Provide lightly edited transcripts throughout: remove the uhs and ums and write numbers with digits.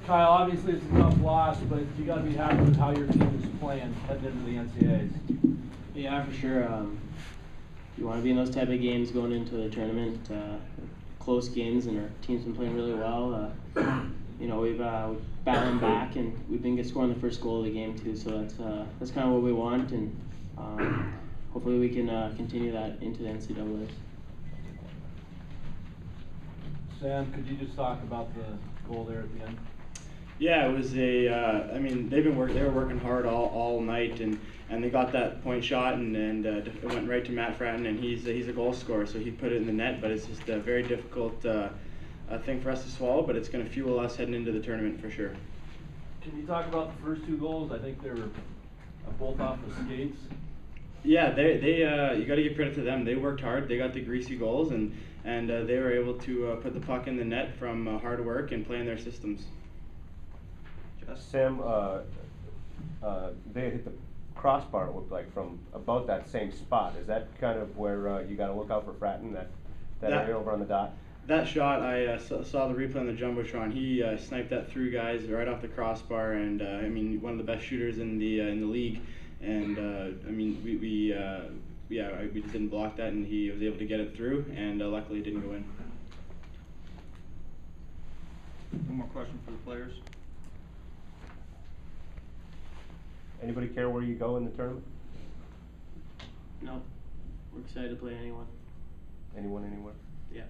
Kyle, obviously it's a tough loss, but you got to be happy with how your team is playing heading into the NCAAs. Yeah, for sure. You want to be in those type of games going into the tournament, close games, and our team's been playing really well. We've battling back, and we've been scoring the first goal of the game too. So that's kind of what we want, and hopefully we can continue that into the NCAAs. Sam, could you just talk about the goal there at the end? Yeah, it was they were working hard all night, and they got that point shot, and it went right to Matt Fratton, and he's a goal scorer, so he put it in the net. But it's just a very difficult thing for us to swallow, but it's going to fuel us heading into the tournament for sure. Can you talk about the first two goals? I think they were both off the skates. Yeah, they you got to give credit to them. They worked hard. They got the greasy goals, and they were able to put the puck in the net from hard work and playing their systems. Sam, they hit the crossbar, it looked like, from about that same spot. Is that kind of where you got to look out for Fratton, that area over on the dot? That shot, I saw the replay on the Jumbotron. He sniped that through guys right off the crossbar, and one of the best shooters in the league. And we just didn't block that, and he was able to get it through, and luckily it didn't go in. One more question for the players. Anybody care where you go in the tournament? No, we're excited to play anyone. Anyone, anywhere? Yeah.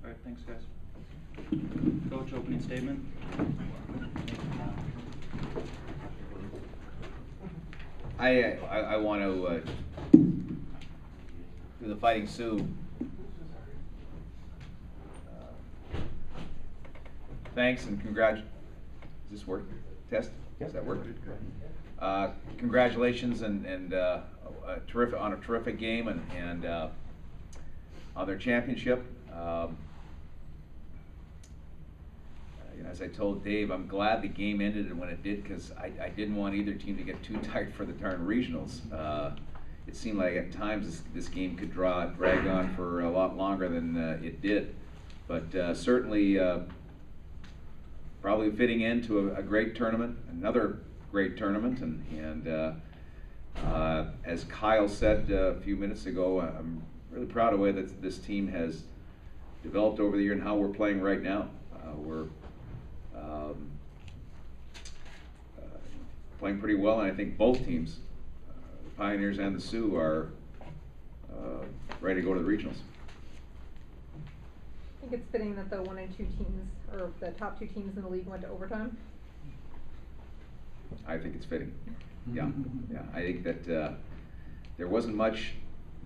All right, thanks, guys. Coach, opening statement. I want to do the Fighting Sioux. Thanks and congratulations. Does this work? Test? Does that work? Congratulations and terrific on a terrific game and on their championship. As I told Dave, I'm glad the game ended when it did, because I didn't want either team to get too tight for the darn regionals. It seemed like at times this game could drag on for a lot longer than it did, but certainly probably fitting into a great tournament, another great tournament, and as Kyle said a few minutes ago, I'm really proud of the way that this team has developed over the year and how we're playing right now. We're playing pretty well, and I think both teams, the Pioneers and the Sioux, are ready to go to the regionals. I think it's fitting that the 1 and 2 teams, or the top 2 teams in the league, went to overtime. I think it's fitting. Yeah. I think that there wasn't much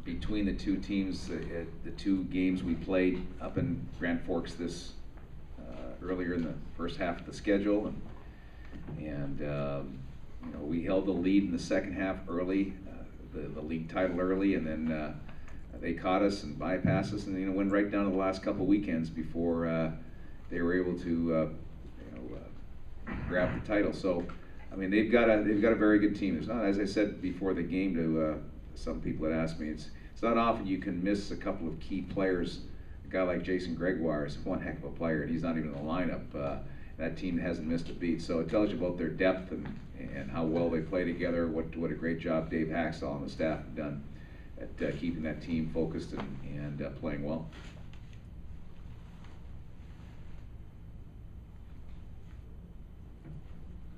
between the two teams. The two games we played up in Grand Forks this earlier in the first half of the schedule, and we held the lead in the second half early, the league title early, and then they caught us and bypassed us, and went right down to the last couple weekends before they were able to grab the title. So they've got a very good team. It's not, as I said before the game to some people that asked me, it's not often you can miss a couple of key players. A guy like Jason Gregoire is one heck of a player, and he's not even in the lineup. That team hasn't missed a beat, so it tells you about their depth and how well they play together. What a great job Dave Haxtell and the staff have done at keeping that team focused and playing well.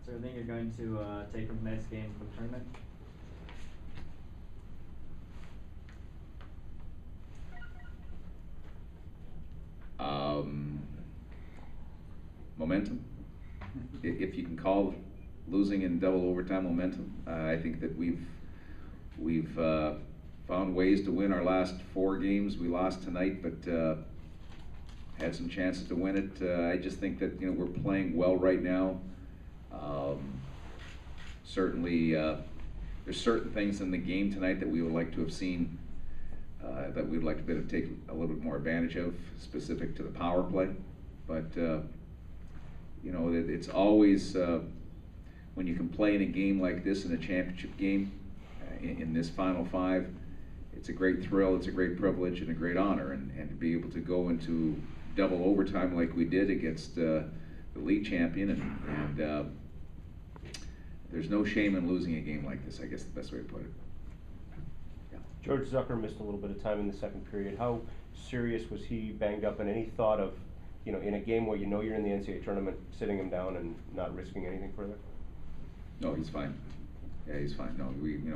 Is there anything you're going to take from tonight's game for the tournament? Momentum. If you can call losing in double overtime momentum, I think that we've found ways to win our last 4 games. We lost tonight, but had some chances to win it. I just think that we're playing well right now. Certainly, there's certain things in the game tonight that we would like to have seen, that we'd like to take a little bit more advantage of, specific to the power play. But it's always when you can play in a game like this, in a championship game, in this Final 5, it's a great thrill, it's a great privilege, and a great honor, and to be able to go into double overtime like we did against the league champion, and there's no shame in losing a game like this, I guess the best way to put it. Yeah. George Zucker missed a little bit of time in the second period. How serious was he banged up, and any thought of, you know, in a game where you know you're in the NCAA tournament, sitting him down and not risking anything further? No, he's fine. Yeah, he's fine. No,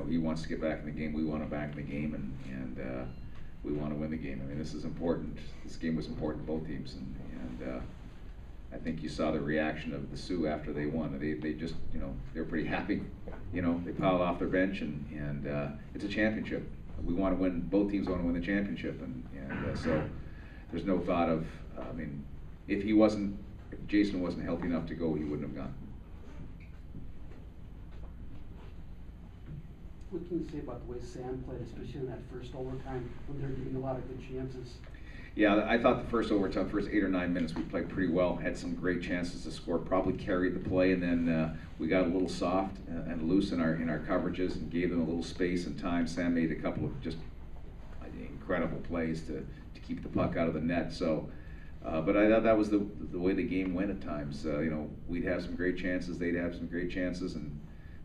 he wants to get back in the game. We want him back in the game, and we want to win the game. I mean, this is important. This game was important to both teams, and I think you saw the reaction of the Sioux after they won. They just, you know, they're pretty happy. You know, they piled off their bench, and it's a championship. We want to win. Both teams want to win the championship, and so there's no thought of. I mean, if Jason wasn't healthy enough to go, he wouldn't have gone. What can you say about the way Sam played, especially in that first overtime when they're getting a lot of good chances? Yeah, I thought the first overtime, first 8 or 9 minutes, we played pretty well. Had some great chances to score. Probably carried the play, and then we got a little soft and loose in our coverages, and gave them a little space and time. Sam made a couple of just incredible plays to keep the puck out of the net. So, but I thought that was the way the game went at times. You know, we'd have some great chances, they'd have some great chances, and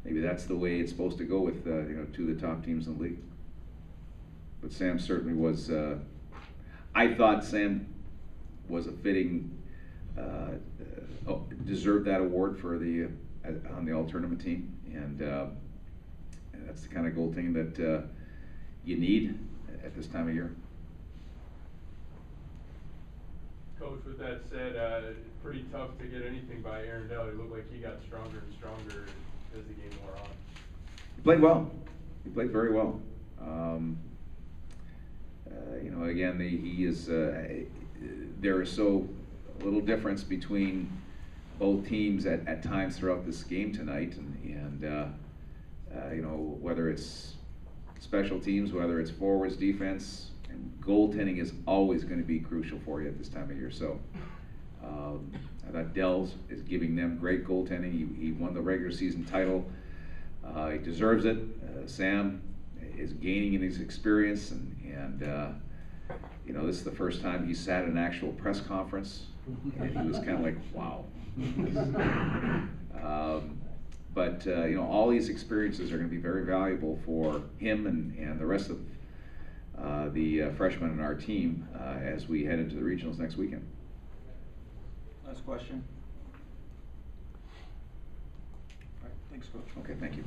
maybe that's the way it's supposed to go with you know, two of the top teams in the league. But Sam certainly was. I thought Sam was a fitting, deserved that award for the on the all-tournament team, and that's the kind of goaltending that you need at this time of year. Coach, with that said, pretty tough to get anything by Aaron Dell. He looked like he got stronger and stronger as the game wore on. He played well. He played very well. You know, again, he is. There is so little difference between both teams at times throughout this game tonight, and you know, whether it's special teams, whether it's forwards, defense, and goaltending is always going to be crucial for you at this time of year. So I thought Dells is giving them great goaltending. He won the regular season title. He deserves it. Sam is gaining in his experience, and you know, this is the first time he sat in an actual press conference, and he was kind of like, wow. But you know, all these experiences are going to be very valuable for him and the rest of the freshmen in our team as we head into the regionals next weekend. Last question. All right, thanks, Coach. Okay, thank you.